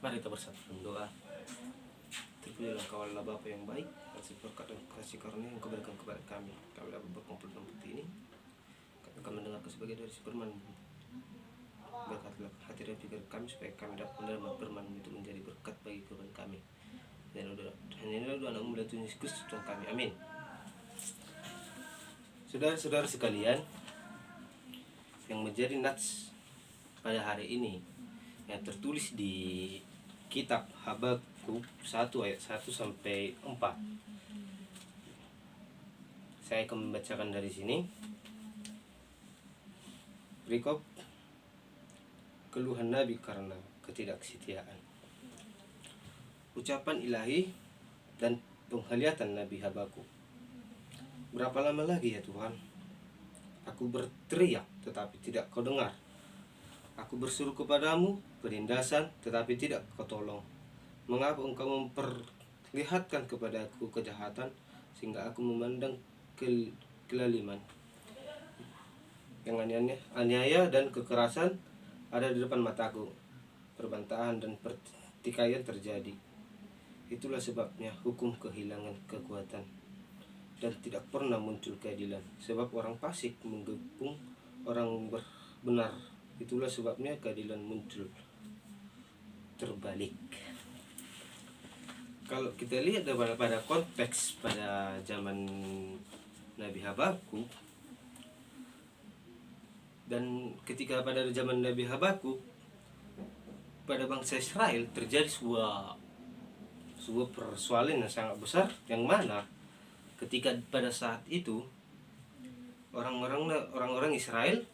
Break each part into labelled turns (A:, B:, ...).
A: Mari kita bersatu berdoa. Terpujilah Engkau Allah Bapa yang baik, kasih berkat dan kasih karunia yang Kau berikan kepada kami. Kami dapat berkumpul dalam bukti ini. Kami akan mendengar sebagai dari firman. Berkatlah hati dan pikiran kami supaya kami dapat menerima firman itu menjadi berkat bagi kehidupan kami. Dan hanya doa anak mulia Tuhan Yesus Kristus Tuhan kami. Amin. Saudara-saudara sekalian, yang menjadi nats pada hari ini yang tertulis di kitab Habakuk 1 ayat 1 sampai 4. Saya akan membacakan dari sini. Berikut keluhan Nabi karena ketidaksetiaan. Ucapan ilahi dan penglihatan Nabi Habakuk. Berapa lama lagi ya Tuhan? Aku berteriak tetapi tidak Kau dengar. Aku berseru kepadamu penindasan tetapi tidak Kau tolong. Mengapa Engkau memperlihatkan kepadaku kejahatan sehingga aku memandang kelaliman? Yang aniaya dan kekerasan ada di depan mataku. Perbantahan dan pertikaian terjadi. Itulah sebabnya hukum kehilangan kekuatan dan tidak pernah muncul keadilan. Sebab orang fasik menggepung orang benar. Itulah sebabnya keadilan muncul terbalik. Kalau kita lihat pada konteks pada zaman Nabi Habakuk, dan ketika pada zaman Nabi Habakuk pada bangsa Israel terjadi sebuah persoalan yang sangat besar, yang mana ketika pada saat itu orang-orang Israel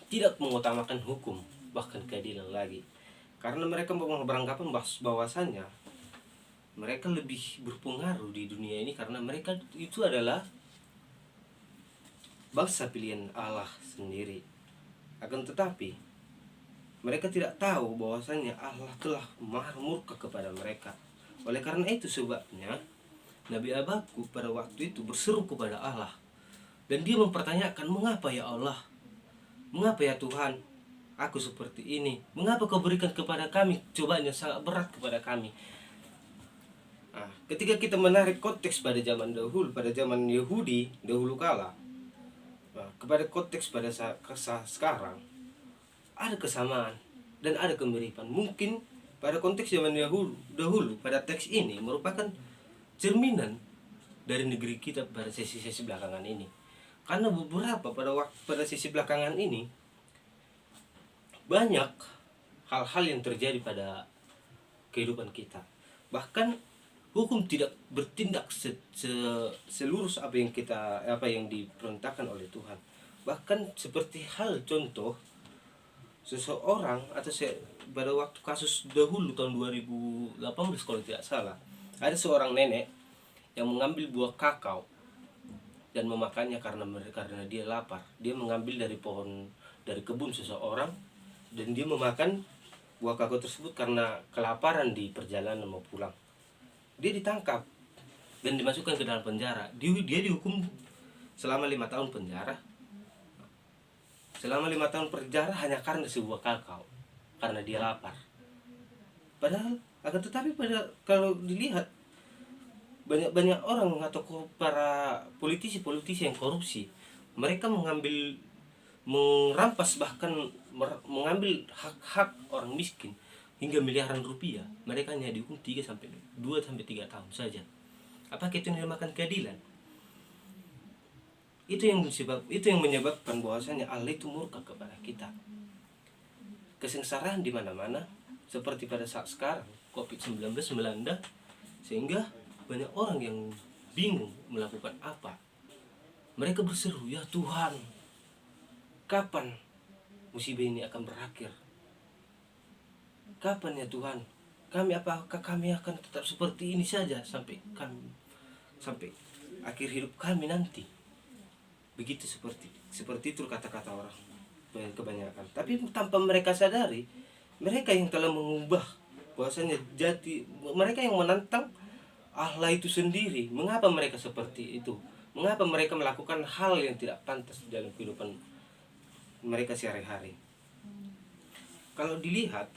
A: tidak mengutamakan hukum bahkan keadilan lagi, karena mereka beranggapan bahwasannya mereka lebih berpengaruh di dunia ini karena mereka itu adalah bangsa pilihan Allah sendiri. Akan tetapi mereka tidak tahu bahwasannya Allah telah mahar murka kepada mereka. Oleh karena itu sebabnya Nabi Habakuk pada waktu itu berseru kepada Allah, dan dia mempertanyakan, mengapa ya Allah? Mengapa ya Tuhan? Aku seperti ini. Mengapa Kau berikan kepada kami cobaan yang sangat berat kepada kami? Nah, ketika kita menarik konteks pada zaman dahulu, pada zaman Yahudi dahulu kala, kepada konteks pada saat sekarang, ada kesamaan dan ada kemiripan. Mungkin pada konteks zaman dahulu pada teks ini merupakan cerminan dari negeri kita pada sesi-sesi belakangan ini. Karena beberapa pada sisi belakangan ini banyak hal-hal yang terjadi pada kehidupan kita. Bahkan hukum tidak bertindak selurus apa yang diperintahkan oleh Tuhan. Bahkan seperti hal contoh seseorang atau pada waktu kasus dahulu tahun 2018 kalau tidak salah, ada seorang nenek yang mengambil buah kakao dan memakannya karena dia lapar. Dia mengambil dari kebun seseorang dan dia memakan buah kakao tersebut karena kelaparan di perjalanan mau pulang. Dia ditangkap dan dimasukkan ke dalam penjara. Dia dihukum selama 5 tahun penjara. Selama 5 tahun penjara hanya karena sebuah kakao, karena dia lapar. Padahal akan tetapi kalau dilihat banyak orang atau para politisi yang korupsi, mereka merampas bahkan mengambil hak-hak orang miskin hingga miliaran rupiah. Mereka hanya dihukum 2 sampai 3 tahun saja. Apakah itu dinamakan keadilan? Itu yang menyebabkan bahwasanya Allah itu murka kepada kita. Kesengsaraan di mana-mana, seperti pada saat sekarang COVID-19 melanda, sehingga banyak orang yang bingung melakukan apa. Mereka berseru, ya Tuhan, kapan musibah ini akan berakhir? Kapan ya Tuhan? Apakah kami akan tetap seperti ini saja sampai akhir hidup kami nanti? Begitu seperti itu kata-kata orang kebanyakan. Tapi tanpa mereka sadari, mereka yang telah mengubah bahwasanya mereka yang menantang Allah itu sendiri. Mengapa mereka seperti itu? Mengapa mereka melakukan hal yang tidak pantas dalam kehidupan mereka sehari-hari? Kalau dilihat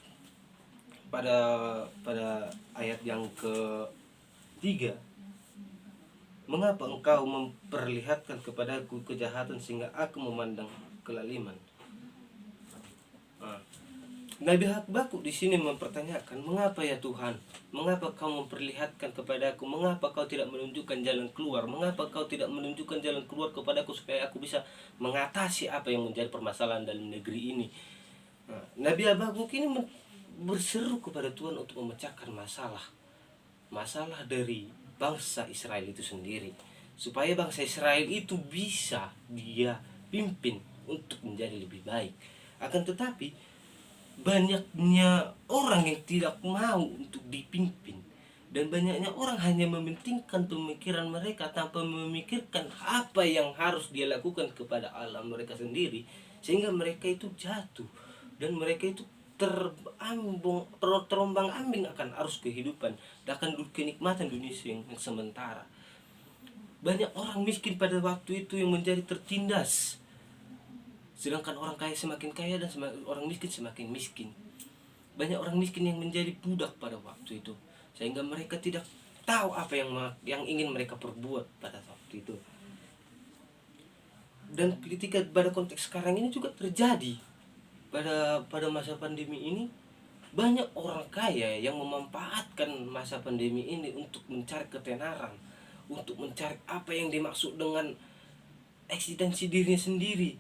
A: pada ayat yang ketiga, mengapa engkau memperlihatkan kepadaku kejahatan sehingga aku memandang kelaliman. Nabi Habakuk di sini mempertanyakan, mengapa ya Tuhan? Mengapa kau memperlihatkan kepadaku? Mengapa kau tidak menunjukkan jalan keluar? Mengapa kau tidak menunjukkan jalan keluar kepadaku supaya aku bisa mengatasi apa yang menjadi permasalahan dalam negeri ini? Nabi Habakuk ini berseru kepada Tuhan untuk memecahkan masalah dari bangsa Israel itu sendiri, supaya bangsa Israel itu bisa dia pimpin untuk menjadi lebih baik. Akan tetapi banyaknya orang yang tidak mau untuk dipimpin, dan banyaknya orang hanya mementingkan pemikiran mereka tanpa memikirkan apa yang harus dia lakukan kepada alam mereka sendiri, sehingga mereka itu jatuh dan mereka itu terombang-ambing akan arus kehidupan dan akan kenikmatan dunia yang sementara. Banyak orang miskin pada waktu itu yang menjadi tertindas, sedangkan orang kaya semakin kaya dan orang miskin semakin miskin. Banyak orang miskin yang menjadi budak pada waktu itu, sehingga mereka tidak tahu apa yang ingin mereka perbuat pada waktu itu. Dan ketika pada konteks sekarang ini juga terjadi pada masa pandemi ini, banyak orang kaya yang memanfaatkan masa pandemi ini untuk mencari ketenaran, untuk mencari apa yang dimaksud dengan eksistensi dirinya sendiri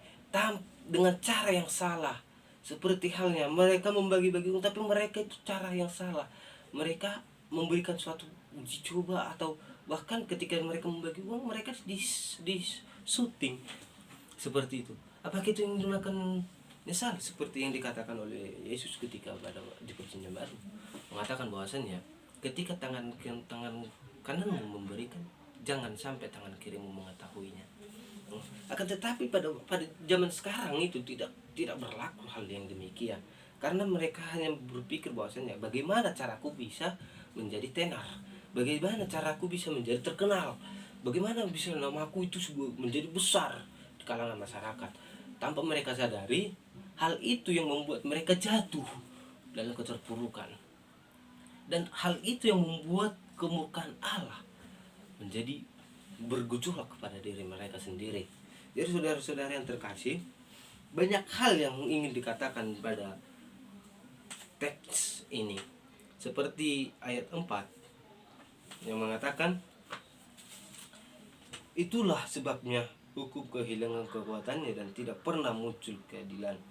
A: dengan cara yang salah. Seperti halnya mereka membagi-bagi uang, tapi mereka itu cara yang salah. Mereka memberikan suatu uji coba, atau bahkan ketika mereka membagi uang, mereka di syuting seperti itu. Apakah itu yang dinamakan nyesal, seperti yang dikatakan oleh Yesus ketika di perjanjian baru, mengatakan bahwasannya ketika tangan kananmu memberikan, jangan sampai tangan kirimu mengetahuinya. Akan tetapi pada zaman sekarang itu tidak berlaku hal yang demikian, karena mereka hanya berpikir bahwasanya bagaimana caraku bisa menjadi tenar, bagaimana caraku bisa menjadi terkenal, bagaimana bisa namaku itu menjadi besar di kalangan masyarakat, tanpa mereka sadari hal itu yang membuat mereka jatuh dalam keterpurukan, dan hal itu yang membuat kemurkaan Allah menjadi bergejolak kepada diri mereka sendiri. Jadi saudara-saudara yang terkasih, banyak hal yang ingin dikatakan pada teks ini, seperti ayat 4 yang mengatakan, itulah sebabnya hukum kehilangan kekuatannya dan tidak pernah muncul keadilan,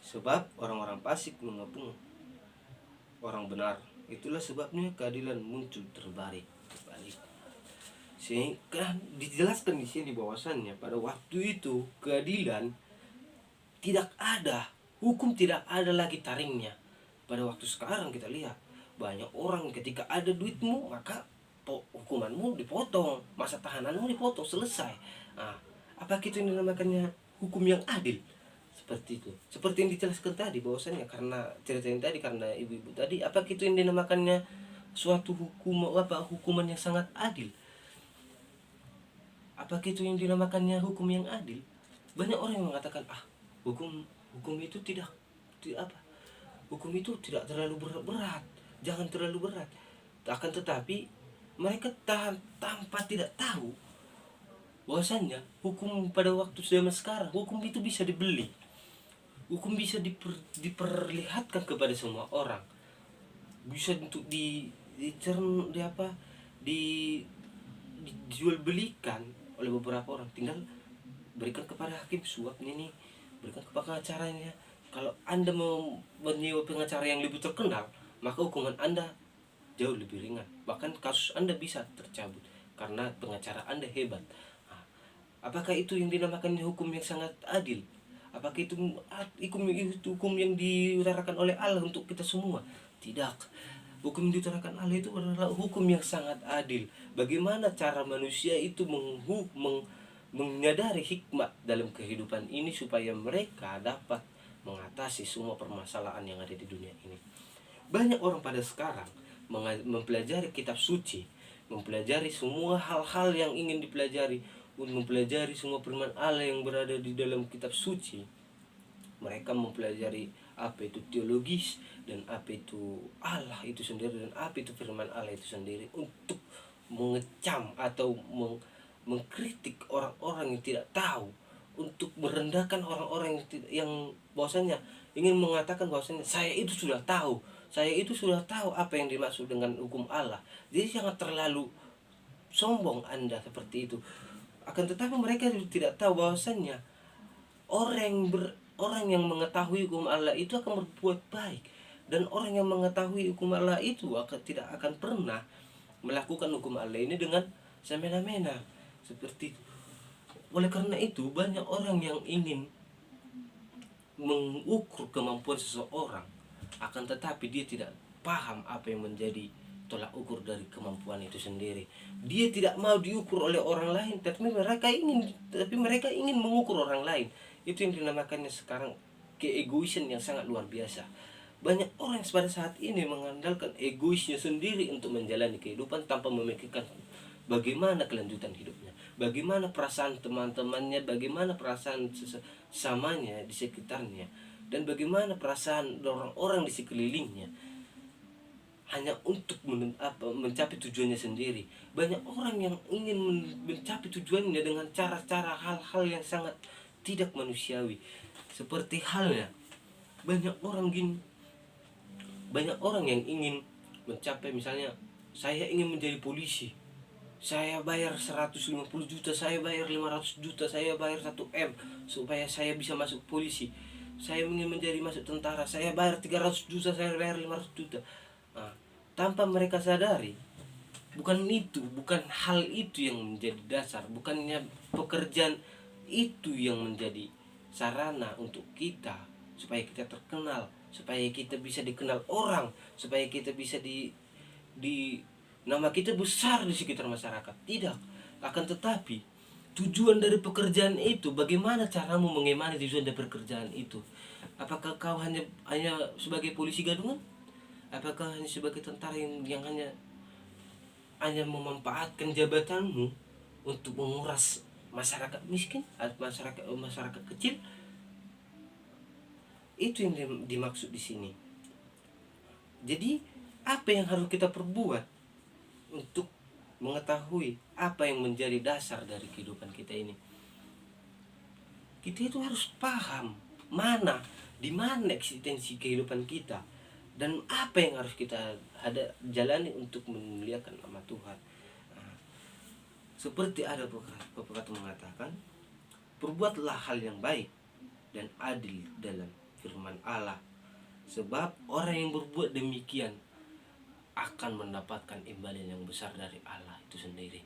A: sebab orang-orang fasik mengepung orang benar. Itulah sebabnya keadilan muncul terbalik. Sehingga dijelaskan di sini bahwasannya pada waktu itu keadilan tidak ada, hukum tidak ada lagi taringnya. Pada waktu sekarang kita lihat banyak orang ketika ada duitmu maka hukumanmu dipotong, masa tahananmu dipotong, selesai. Apakah itu yang dinamakannya hukum yang adil? Seperti itu, seperti yang dijelaskan tadi bahwasannya, karena cerita yang tadi, karena ibu-ibu tadi, apakah itu yang dinamakannya suatu hukuman yang sangat adil? Apakah itu yang dinamakannya hukum yang adil? Banyak orang yang mengatakan, hukum itu tidak hukum itu tidak terlalu berat, jangan terlalu berat. Akan tetapi mereka tanpa tidak tahu bahwasannya hukum pada waktu zaman sekarang, hukum itu bisa dibeli, hukum bisa diperlihatkan kepada semua orang, bisa untuk dijual belikan oleh beberapa orang. Tinggal berikan kepada hakim suap ini, berikan kepada pengacaranya. Kalau Anda mau menyewa pengacara yang lebih terkenal, maka hukuman Anda jauh lebih ringan, bahkan kasus Anda bisa tercabut karena pengacara Anda hebat. Apakah itu yang dinamakan hukum yang sangat adil? Apakah itu hukum yang diutarakan oleh Allah untuk kita semua? Tidak. Hukum yang diutarakan Allah itu adalah hukum yang sangat adil. Bagaimana cara manusia itu menyadari hikmat dalam kehidupan ini supaya mereka dapat mengatasi semua permasalahan yang ada di dunia ini. Banyak orang pada sekarang mempelajari kitab suci, mempelajari semua hal-hal yang ingin dipelajari, mempelajari semua firman Allah yang berada di dalam kitab suci, Mereka mempelajari apa itu teologis dan apa itu Allah itu sendiri dan apa itu firman Allah itu sendiri, untuk mengecam atau mengkritik orang-orang yang tidak tahu, untuk merendahkan orang-orang yang bahwasanya ingin mengatakan bahwasanya saya itu sudah tahu, saya itu sudah tahu apa yang dimaksud dengan hukum Allah. Jadi jangan terlalu sombong Anda seperti itu. Akan tetapi mereka tidak tahu bahwasanya orang yang mengetahui hukum Allah itu akan berbuat baik, dan orang yang mengetahui hukum Allah itu tidak akan pernah melakukan hukum Allah ini dengan semena-mena seperti itu. Oleh karena itu banyak orang yang ingin mengukur kemampuan seseorang, akan tetapi dia tidak paham apa yang menjadi tolak ukur dari kemampuan itu sendiri. Dia tidak mau diukur oleh orang lain, tapi mereka ingin mengukur orang lain. Itu yang dinamakannya sekarang keegoisan yang sangat luar biasa. Banyak orang pada saat ini mengandalkan egoisnya sendiri untuk menjalani kehidupan tanpa memikirkan bagaimana kelanjutan hidupnya, bagaimana perasaan teman-temannya, bagaimana perasaan sesamanya di sekitarnya, dan bagaimana perasaan orang-orang di sekelilingnya, hanya untuk mencapai tujuannya sendiri. Banyak orang yang ingin mencapai tujuannya dengan cara-cara hal-hal yang sangat tidak manusiawi. Seperti halnya banyak orang yang ingin mencapai, misalnya saya ingin menjadi polisi, saya bayar 150 juta, saya bayar 500 juta, saya bayar 1 M supaya saya bisa masuk polisi. Saya ingin masuk tentara, saya bayar 300 juta, saya bayar 500 juta. Nah, tanpa mereka sadari, bukan hal itu yang menjadi dasar, bukannya pekerjaan itu yang menjadi sarana untuk kita supaya kita terkenal, supaya kita bisa dikenal orang, supaya kita bisa di nama kita besar di sekitar masyarakat. Tidak. Akan tetapi tujuan dari pekerjaan itu, bagaimana caramu mengimani tujuan dari pekerjaan itu? Apakah kau hanya sebagai polisi gadungan? Apakah hanya sebagai tentara yang hanya memanfaatkan jabatanmu untuk menguras masyarakat miskin atau masyarakat kecil? Itu yang dimaksud di sini. Jadi apa yang harus kita perbuat untuk mengetahui apa yang menjadi dasar dari kehidupan kita ini? Kita itu harus paham di mana eksistensi kehidupan kita, dan apa yang harus kita jalani untuk memuliakan nama Tuhan. Nah, seperti ada pepatah mengatakan, perbuatlah hal yang baik dan adil dalam firman Allah, sebab orang yang berbuat demikian akan mendapatkan imbalan yang besar dari Allah itu sendiri.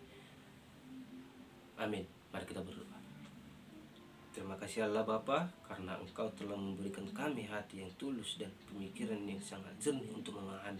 A: Amin. Mari kita berdoa. Terima kasih Allah Bapa, karena Engkau telah memberikan kami hati yang tulus dan pemikiran yang sangat jernih untuk memahami